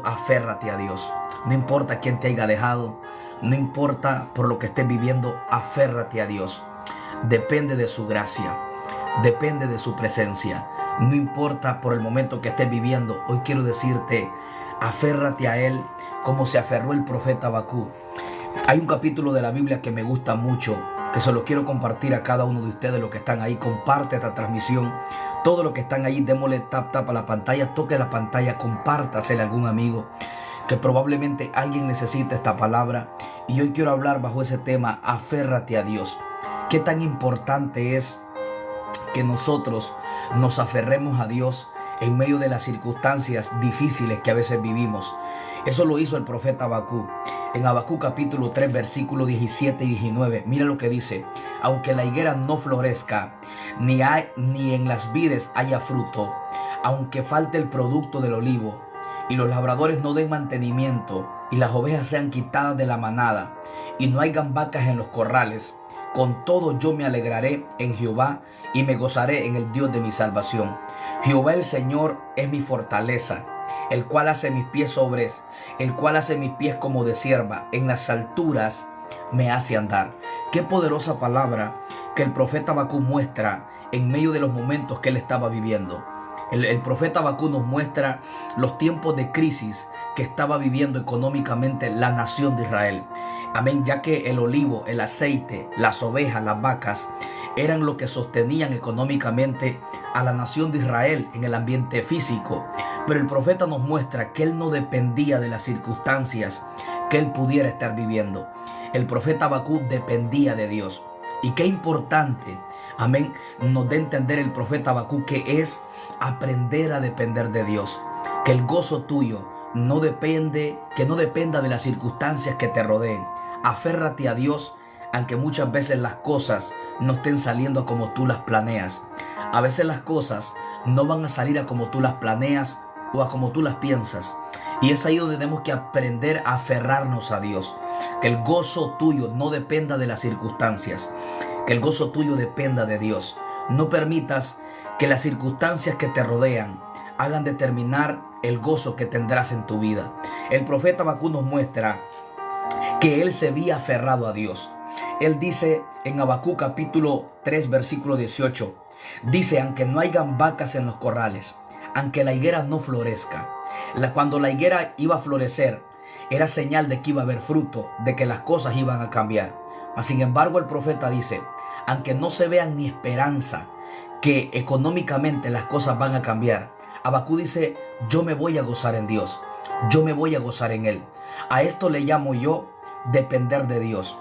Aférrate a Dios. No importa quién te haya dejado, no importa por lo que estés viviendo, aférrate a Dios. Depende de su gracia, depende de su presencia. No importa por el momento que estés viviendo, hoy quiero decirte, aférrate a Él como se aferró el profeta Habacuc. Hay un capítulo de la Biblia que me gusta mucho, que se lo quiero compartir a cada uno de ustedes, los que están ahí. Comparte esta transmisión. Todos los que están ahí, démosle tap a la pantalla, toque la pantalla, compártasela a algún amigo que probablemente alguien necesite esta palabra. Y hoy quiero hablar bajo ese tema, aférrate a Dios. Qué tan importante es que nosotros nos aferremos a Dios en medio de las circunstancias difíciles que a veces vivimos. Eso lo hizo el profeta Habacuc. En Habacuc capítulo 3, versículos 17 y 19, mira lo que dice: aunque la higuera no florezca, ni en las vides haya fruto, aunque falte el producto del olivo, y los labradores no den mantenimiento, y las ovejas sean quitadas de la manada, y no hayan vacas en los corrales, con todo yo me alegraré en Jehová, y me gozaré en el Dios de mi salvación. Jehová el Señor es mi fortaleza, el cual hace mis pies sobres, el cual hace mis pies como de cierva, en las alturas me hace andar. Qué poderosa palabra que el profeta Habacuc muestra en medio de los momentos que él estaba viviendo. El profeta Habacuc nos muestra los tiempos de crisis que estaba viviendo económicamente la nación de Israel. Amén, ya que el olivo, el aceite, las ovejas, las vacas eran lo que sostenían económicamente a la nación de Israel en el ambiente físico. Pero el profeta nos muestra que él no dependía de las circunstancias que él pudiera estar viviendo. El profeta Habacuc dependía de Dios. Y qué importante, amén, nos da a entender el profeta Habacuc que es aprender a depender de Dios. Que el gozo tuyo no dependa de las circunstancias que te rodeen. Aférrate a Dios, aunque muchas veces las cosas no estén saliendo como tú las planeas. A veces las cosas no van a salir a como tú las planeas o a como tú las piensas. Y es ahí donde tenemos que aprender a aferrarnos a Dios. Que el gozo tuyo no dependa de las circunstancias. Que el gozo tuyo dependa de Dios. No permitas que las circunstancias que te rodean hagan determinar el gozo que tendrás en tu vida. El profeta Habacuc nos muestra que él se había aferrado a Dios. Él dice en Habacuc capítulo 3, versículo 18, dice: aunque no hayan vacas en los corrales, aunque la higuera no florezca. Cuando la higuera iba a florecer, era señal de que iba a haber fruto, de que las cosas iban a cambiar. Mas sin embargo el profeta dice: aunque no se vean ni esperanza que económicamente las cosas van a cambiar, Habacuc dice: yo me voy a gozar en Dios, yo me voy a gozar en Él. A esto le llamo yo depender de Dios.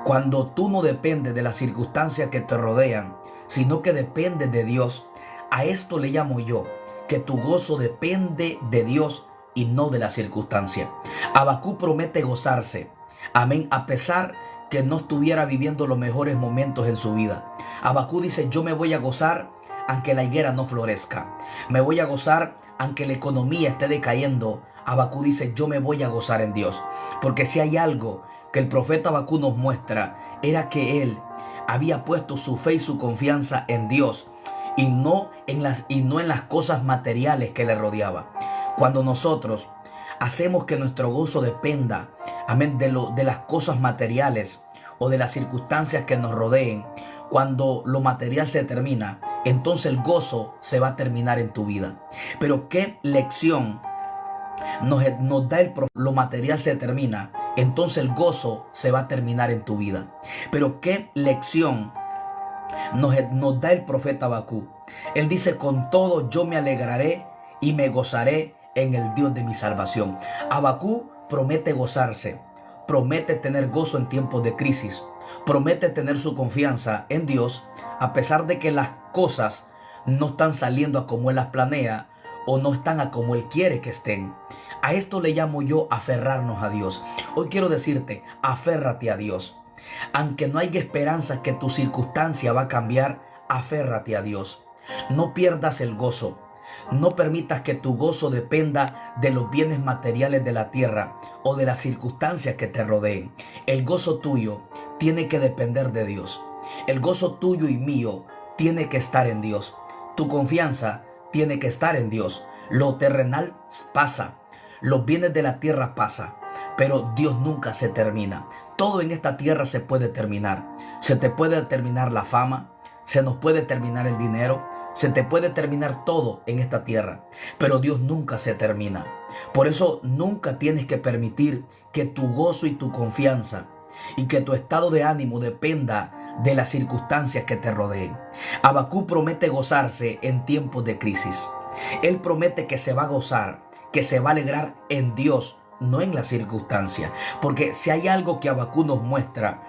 Cuando tú no dependes de las circunstancias que te rodean, sino que dependes de Dios, a esto le llamo yo que tu gozo depende de Dios y no de la circunstancia. Habacuc promete gozarse, amén, a pesar que no estuviera viviendo los mejores momentos en su vida. Habacuc dice: yo me voy a gozar aunque la higuera no florezca. Me voy a gozar aunque la economía esté decayendo. Habacuc dice: yo me voy a gozar en Dios. Porque si hay algo que el profeta Habacuc nos muestra, era que él había puesto su fe y su confianza en Dios y no en las cosas materiales que le rodeaba. Cuando nosotros hacemos que nuestro gozo dependa, amén, de las cosas materiales o de las circunstancias que nos rodeen, cuando lo material se termina, entonces el gozo se va a terminar en tu vida. Pero qué lección nos da lo material se termina, entonces el gozo se va a terminar en tu vida. Pero qué lección nos da el profeta Habacuc. Él dice: con todo yo me alegraré y me gozaré en el Dios de mi salvación. Habacuc promete gozarse, promete tener gozo en tiempos de crisis, promete tener su confianza en Dios a pesar de que las cosas no están saliendo a como él las planea o no están a como él quiere que estén. A esto le llamo yo aferrarnos a Dios. Hoy quiero decirte: aférrate a Dios. Aunque no haya esperanza que tu circunstancia va a cambiar, aférrate a Dios. No pierdas el gozo. No permitas que tu gozo dependa de los bienes materiales de la tierra o de las circunstancias que te rodeen. El gozo tuyo tiene que depender de Dios. El gozo tuyo y mío tiene que estar en Dios. Tu confianza tiene que estar en Dios. Lo terrenal pasa. Los bienes de la tierra pasan, pero Dios nunca se termina. Todo en esta tierra se puede terminar. Se te puede terminar la fama, se nos puede terminar el dinero, se te puede terminar todo en esta tierra, pero Dios nunca se termina. Por eso nunca tienes que permitir que tu gozo y tu confianza y que tu estado de ánimo dependa de las circunstancias que te rodeen. Habacuc promete gozarse en tiempos de crisis. Él promete que se va a gozar, que se va a alegrar en Dios, no en las circunstancias. Porque si hay algo que Habacuc nos muestra,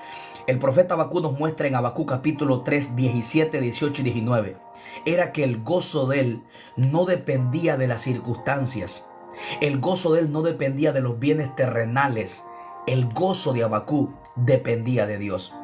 el profeta Habacuc nos muestra en Habacuc capítulo 3, 17, 18 y 19, era que el gozo de él no dependía de las circunstancias. El gozo de él no dependía de los bienes terrenales. El gozo de Habacuc dependía de Dios.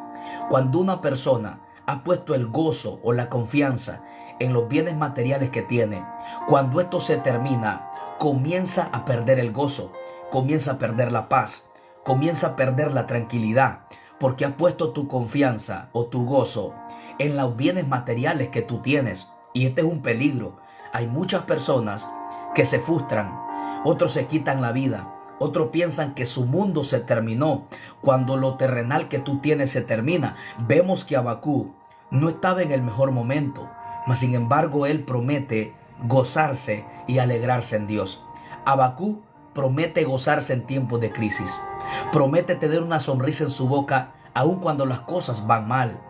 Cuando una persona ha puesto el gozo o la confianza en los bienes materiales que tiene, cuando esto se termina, comienza a perder el gozo, comienza a perder la paz, comienza a perder la tranquilidad, porque has puesto tu confianza o tu gozo en los bienes materiales que tú tienes. Y este es un peligro. Hay muchas personas que se frustran, otros se quitan la vida, otros piensan que su mundo se terminó cuando lo terrenal que tú tienes se termina. Vemos que Habacuc no estaba en el mejor momento, mas sin embargo él promete gozarse y alegrarse en Dios. Habacuc promete gozarse en tiempos de crisis. Promete tener una sonrisa en su boca aun cuando las cosas van mal.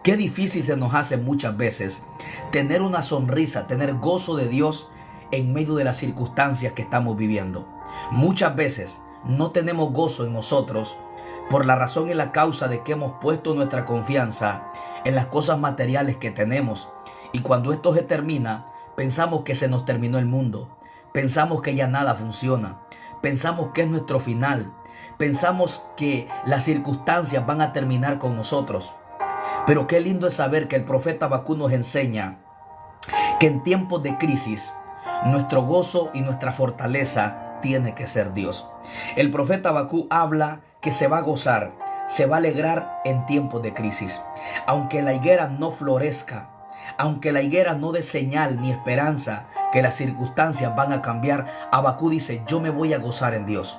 Qué difícil se nos hace muchas veces tener una sonrisa, tener gozo de Dios en medio de las circunstancias que estamos viviendo. Muchas veces no tenemos gozo en nosotros por la razón y la causa de que hemos puesto nuestra confianza en las cosas materiales que tenemos. Y cuando esto se termina, pensamos que se nos terminó el mundo. Pensamos que ya nada funciona. Pensamos que es nuestro final. Pensamos que las circunstancias van a terminar con nosotros. Pero qué lindo es saber que el profeta Habacuc nos enseña que en tiempos de crisis, nuestro gozo y nuestra fortaleza tiene que ser Dios. El profeta Habacuc habla que se va a gozar, se va a alegrar en tiempos de crisis. Aunque la higuera no florezca, aunque la higuera no dé señal ni esperanza que las circunstancias van a cambiar, Habacuc dice: yo me voy a gozar en Dios.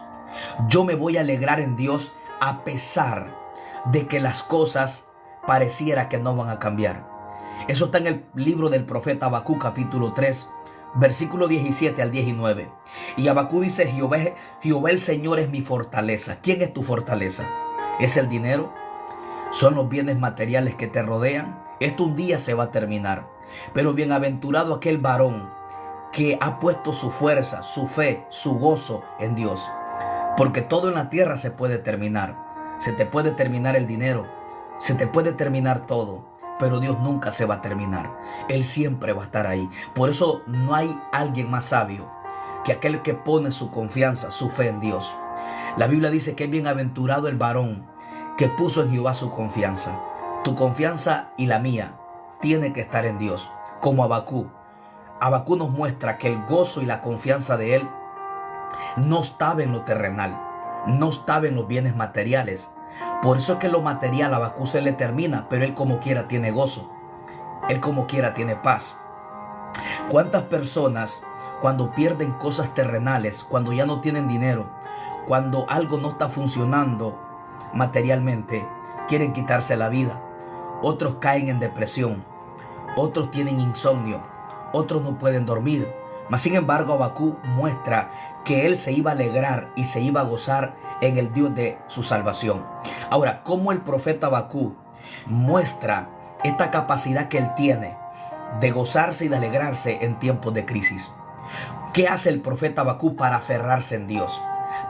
Yo me voy a alegrar en Dios a pesar de que las cosas pareciera que no van a cambiar. Eso está en el libro del profeta Habacuc capítulo 3, versículo 17 al 19. Y Habacuc dice: Jehová el Señor es mi fortaleza. ¿Quién es tu fortaleza? ¿Es el dinero? ¿Son los bienes materiales que te rodean? Esto un día se va a terminar. Pero bienaventurado aquel varón que ha puesto su fuerza, su fe, su gozo en Dios. Porque todo en la tierra se puede terminar. Se te puede terminar el dinero, se te puede terminar todo, pero Dios nunca se va a terminar. Él siempre va a estar ahí. Por eso no hay alguien más sabio que aquel que pone su confianza, su fe en Dios. La Biblia dice que es bienaventurado el varón que puso en Jehová su confianza. Tu confianza y la mía tiene que estar en Dios, como Habacuc. Habacuc nos muestra que el gozo y la confianza de él no estaba en lo terrenal, no estaba en los bienes materiales. Por eso es que lo material a Habacuc se le termina, pero él como quiera tiene gozo, él como quiera tiene paz. ¿Cuántas personas cuando pierden cosas terrenales, cuando ya no tienen dinero, cuando algo no está funcionando materialmente, quieren quitarse la vida? Otros caen en depresión, otros tienen insomnio, otros no pueden dormir. Mas sin embargo Habacuc muestra que él se iba a alegrar y se iba a gozar en el Dios de su salvación. Ahora, ¿cómo el profeta Habacuc muestra esta capacidad que él tiene de gozarse y de alegrarse en tiempos de crisis? ¿Qué hace el profeta Habacuc para aferrarse en Dios?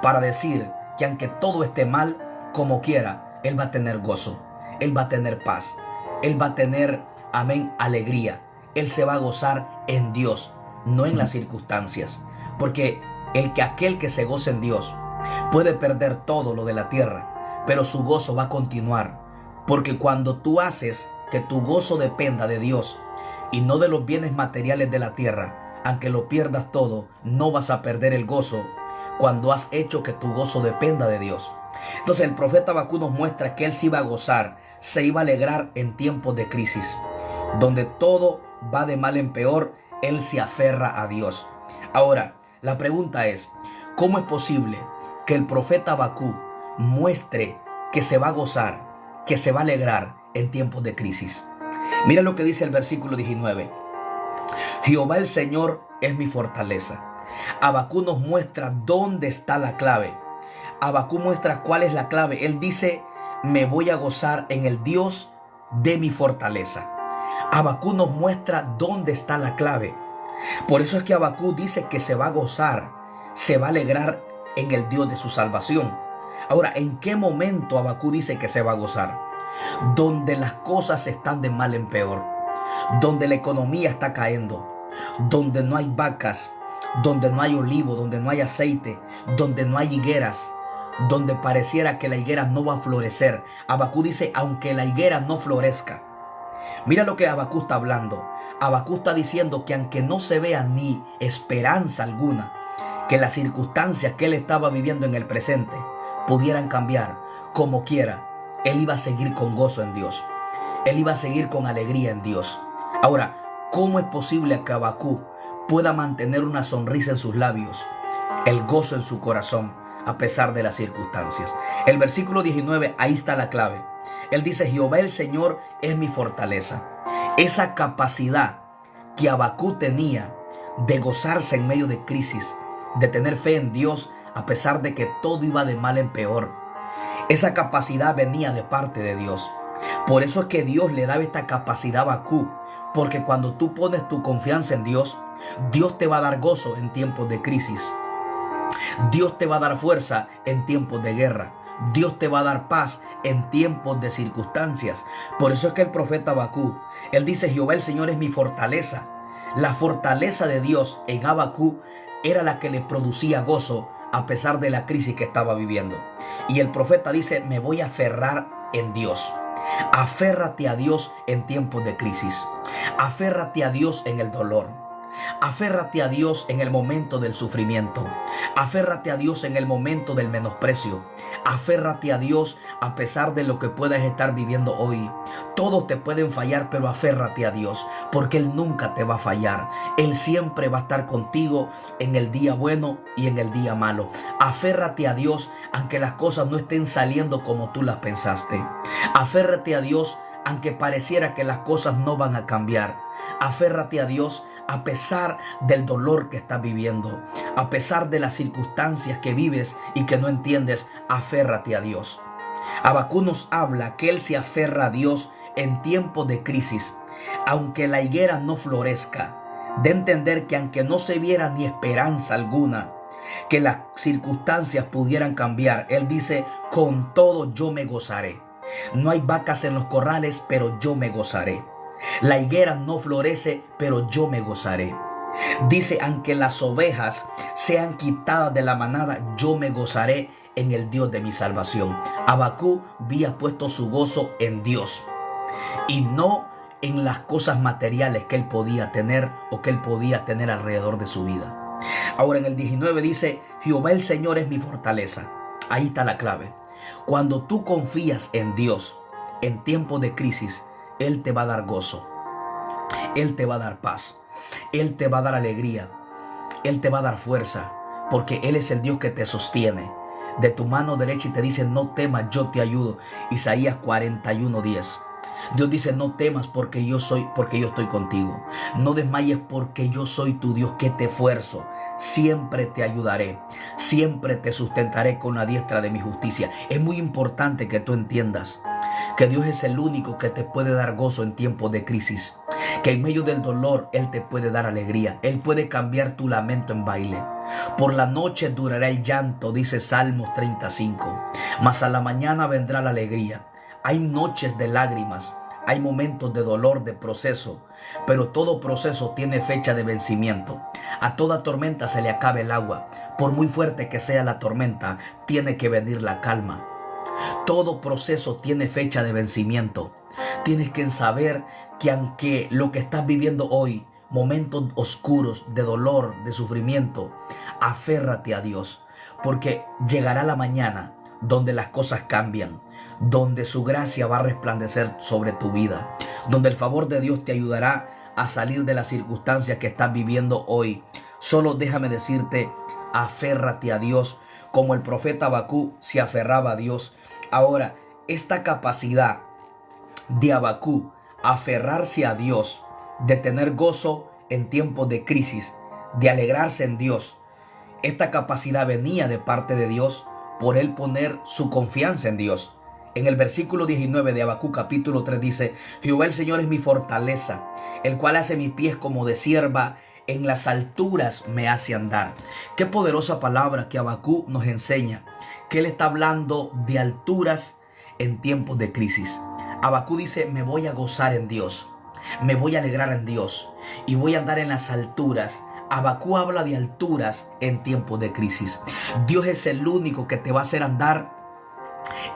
Para decir que aunque todo esté mal, como quiera, él va a tener gozo, él va a tener paz, él va a tener, amén, alegría. Él se va a gozar en Dios, no en las circunstancias. Porque aquel que se goza en Dios puede perder todo lo de la tierra, pero su gozo va a continuar. Porque cuando tú haces que tu gozo dependa de Dios y no de los bienes materiales de la tierra, aunque lo pierdas todo, no vas a perder el gozo cuando has hecho que tu gozo dependa de Dios. Entonces el profeta Habacuc nos muestra que él se iba a gozar, se iba a alegrar en tiempos de crisis. Donde todo va de mal en peor, él se aferra a Dios. Ahora, la pregunta es, ¿Cómo es posible que el profeta Habacuc muestre que se va a gozar, que se va a alegrar en tiempos de crisis? Mira lo que dice el versículo 19. Jehová el Señor es mi fortaleza. Habacuc nos muestra dónde está la clave. Habacuc muestra cuál es la clave. Él dice, me voy a gozar en el Dios de mi fortaleza. Habacuc nos muestra dónde está la clave. Por eso es que Habacuc dice que se va a gozar, se va a alegrar en el Dios de su salvación. Ahora, ¿en qué momento Habacuc dice que se va a gozar? Donde las cosas están de mal en peor, donde la economía está cayendo, donde no hay vacas, donde no hay olivo, donde no hay aceite, donde no hay higueras, donde pareciera que la higuera no va a florecer. Habacuc dice, aunque la higuera no florezca. Mira lo que Habacuc está hablando. Habacuc está diciendo que aunque no se vea ni esperanza alguna, que las circunstancias que él estaba viviendo en el presente pudieran cambiar, como quiera, él iba a seguir con gozo en Dios. Él iba a seguir con alegría en Dios. Ahora, ¿cómo es posible que Habacuc pueda mantener una sonrisa en sus labios, el gozo en su corazón, a pesar de las circunstancias? El versículo 19, ahí está la clave. Él dice, Jehová el Señor es mi fortaleza. Esa capacidad que Habacuc tenía de gozarse en medio de crisis, de tener fe en Dios a pesar de que todo iba de mal en peor, esa capacidad venía de parte de Dios. Por eso es que Dios le daba esta capacidad a Habacuc, porque cuando tú pones tu confianza en Dios, Dios te va a dar gozo en tiempos de crisis. Dios te va a dar fuerza en tiempos de guerra. Dios te va a dar paz en tiempos de circunstancias. Por eso es que el profeta Habacuc, él dice, Jehová el Señor es mi fortaleza. La fortaleza de Dios en Habacuc era la que le producía gozo a pesar de la crisis que estaba viviendo. Y el profeta dice, me voy a aferrar en Dios. Aférrate a Dios en tiempos de crisis. Aférrate a Dios en el dolor. Aférrate a Dios en el momento del sufrimiento. Aférrate a Dios en el momento del menosprecio. Aférrate a Dios a pesar de lo que puedas estar viviendo hoy. Todos te pueden fallar, pero aférrate a Dios, porque Él nunca te va a fallar. Él siempre va a estar contigo en el día bueno y en el día malo. Aférrate a Dios aunque las cosas no estén saliendo como tú las pensaste. Aférrate a Dios aunque pareciera que las cosas no van a cambiar. Aférrate a Dios a pesar del dolor que estás viviendo, a pesar de las circunstancias que vives y que no entiendes. Aférrate a Dios. Habacuc nos habla que él se aferra a Dios en tiempos de crisis, aunque la higuera no florezca, de entender que aunque no se viera ni esperanza alguna, que las circunstancias pudieran cambiar, él dice, con todo yo me gozaré. No hay vacas en los corrales, pero yo me gozaré. La higuera no florece, pero yo me gozaré. Dice, aunque las ovejas sean quitadas de la manada, yo me gozaré en el Dios de mi salvación. Habacuc había puesto su gozo en Dios y no en las cosas materiales que él podía tener o que él podía tener alrededor de su vida. Ahora en el 19 dice, Jehová el Señor es mi fortaleza. Ahí está la clave. Cuando tú confías en Dios en tiempos de crisis, Él te va a dar gozo, Él te va a dar paz, Él te va a dar alegría, Él te va a dar fuerza, porque Él es el Dios que te sostiene de tu mano derecha y te dice, no temas, yo te ayudo. Isaías 41:10. Dios dice, no temas porque yo estoy contigo. No desmayes porque yo soy tu Dios que te esfuerzo. Siempre te ayudaré, siempre te sustentaré con la diestra de mi justicia. Es muy importante que tú entiendas que Dios es el único que te puede dar gozo en tiempos de crisis, que en medio del dolor Él te puede dar alegría. Él puede cambiar tu lamento en baile. Por la noche durará el llanto, dice Salmos 35, mas a la mañana vendrá la alegría. Hay noches de lágrimas, hay momentos de dolor, de proceso, pero todo proceso tiene fecha de vencimiento. A toda tormenta se le acaba el agua. Por muy fuerte que sea la tormenta, tiene que venir la calma. Todo proceso tiene fecha de vencimiento. Tienes que saber que aunque lo que estás viviendo hoy, momentos oscuros de dolor, de sufrimiento, aférrate a Dios, porque llegará la mañana donde las cosas cambian, donde su gracia va a resplandecer sobre tu vida, donde el favor de Dios te ayudará a salir de las circunstancias que estás viviendo hoy. Solo déjame decirte, Aférrate a Dios como el profeta Habacuc se aferraba a Dios. Ahora, esta capacidad de Habacuc, aferrarse a Dios, de tener gozo en tiempos de crisis, de alegrarse en Dios, esta capacidad venía de parte de Dios por él poner su confianza en Dios. En el versículo 19 de Habacuc capítulo 3 dice: Jehová el Señor es mi fortaleza, el cual hace mis pies como de sierva, en las alturas me hace andar. Qué poderosa palabra que Habacuc nos enseña, que él está hablando de alturas en tiempos de crisis. Habacuc dice: me voy a gozar en Dios, me voy a alegrar en Dios y voy a andar en las alturas. Habacuc habla de alturas en tiempos de crisis. Dios es el único que te va a hacer andar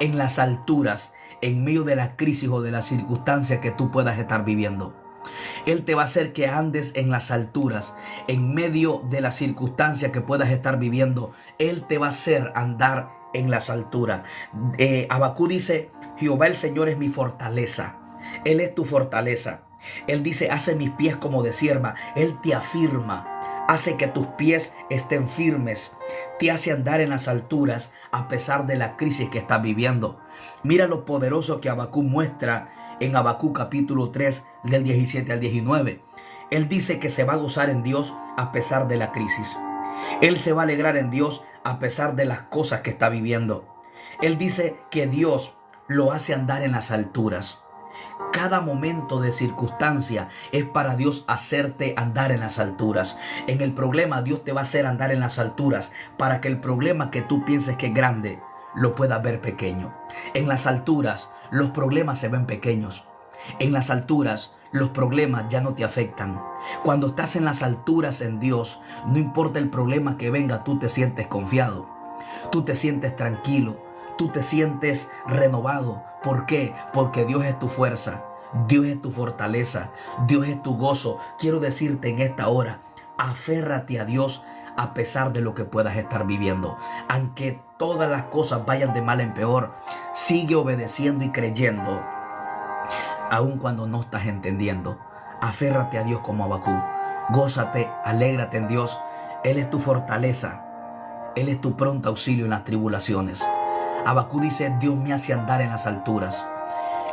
en las alturas en medio de la crisis o de la circunstancia que tú puedas estar viviendo. Él te va a hacer que andes en las alturas en medio de la circunstancia que puedas estar viviendo. Él te va a hacer andar en las alturas. Habacuc dice: Jehová el Señor es mi fortaleza. Él es tu fortaleza. Él dice: hace mis pies como de sierva. Él te afirma, hace que tus pies estén firmes, te hace andar en las alturas a pesar de la crisis que estás viviendo. Mira lo poderoso que Habacuc muestra en Habacuc capítulo 3 del 17 al 19. Él dice que se va a gozar en Dios a pesar de la crisis. Él se va a alegrar en Dios a pesar de las cosas que está viviendo. Él dice que Dios lo hace andar en las alturas. Cada momento de circunstancia es para Dios hacerte andar en las alturas. En el problema Dios te va a hacer andar en las alturas para que el problema que tú pienses que es grande lo puedas ver pequeño. En las alturas los problemas se ven pequeños. En las alturas los problemas ya no te afectan. Cuando estás en las alturas en Dios, no importa el problema que venga, tú te sientes confiado. Tú te sientes tranquilo. Tú te sientes renovado. ¿Por qué? Porque Dios es tu fuerza, Dios es tu fortaleza, Dios es tu gozo. Quiero decirte en esta hora: aférrate a Dios a pesar de lo que puedas estar viviendo. Aunque todas las cosas vayan de mal en peor, sigue obedeciendo y creyendo, aun cuando no estás entendiendo. Aférrate a Dios como Habacuc. Gózate, alégrate en Dios. Él es tu fortaleza, Él es tu pronto auxilio en las tribulaciones. Habacuc dice: Dios me hace andar en las alturas.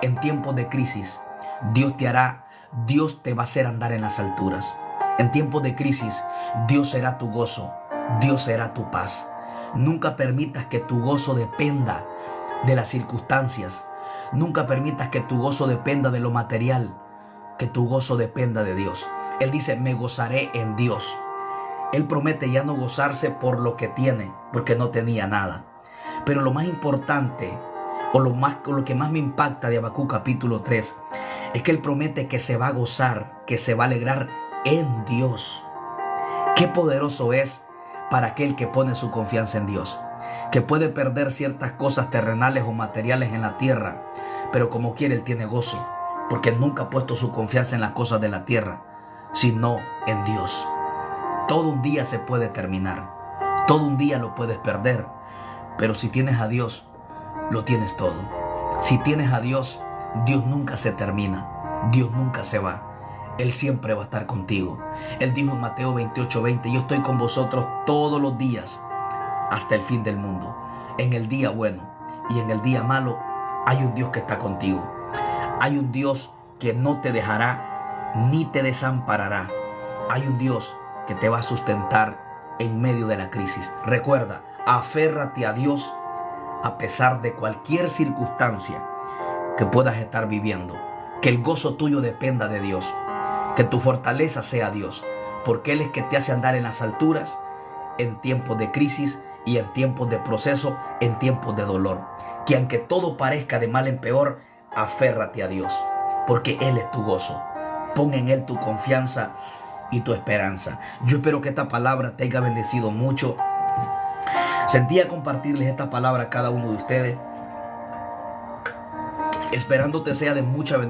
En tiempos de crisis, Dios te va a hacer andar en las alturas. En tiempos de crisis, Dios será tu gozo, Dios será tu paz. Nunca permitas que tu gozo dependa de las circunstancias. Nunca permitas que tu gozo dependa de lo material, que tu gozo dependa de Dios. Él dice: me gozaré en Dios. Él promete ya no gozarse por lo que tiene, porque no tenía nada. Pero lo más importante, o lo que más me impacta de Habacuc capítulo 3, es que él promete que se va a gozar, que se va a alegrar en Dios. Qué poderoso es para aquel que pone su confianza en Dios, que puede perder ciertas cosas terrenales o materiales en la tierra, pero como quiere él tiene gozo, porque nunca ha puesto su confianza en las cosas de la tierra, sino en Dios. Todo un día se puede terminar, todo un día lo puedes perder, pero si tienes a Dios, lo tienes todo. Si tienes a Dios, Dios nunca se termina, Dios nunca se va. Él siempre va a estar contigo. Él dijo en Mateo 28:20: yo estoy con vosotros todos los días hasta el fin del mundo. En el día bueno y en el día malo hay un Dios que está contigo. Hay un Dios que no te dejará ni te desamparará. Hay un Dios que te va a sustentar en medio de la crisis. Recuerda, aférrate a Dios a pesar de cualquier circunstancia que puedas estar viviendo. Que el gozo tuyo dependa de Dios. Que tu fortaleza sea Dios. Porque Él es que te hace andar en las alturas en tiempos de crisis y en tiempos de proceso, en tiempos de dolor. Que aunque todo parezca de mal en peor, aférrate a Dios. Porque Él es tu gozo. Pon en Él tu confianza y tu esperanza. Yo espero que esta palabra te haya bendecido mucho. Sentía compartirles esta palabra a cada uno de ustedes, esperando te sea de mucha bendición.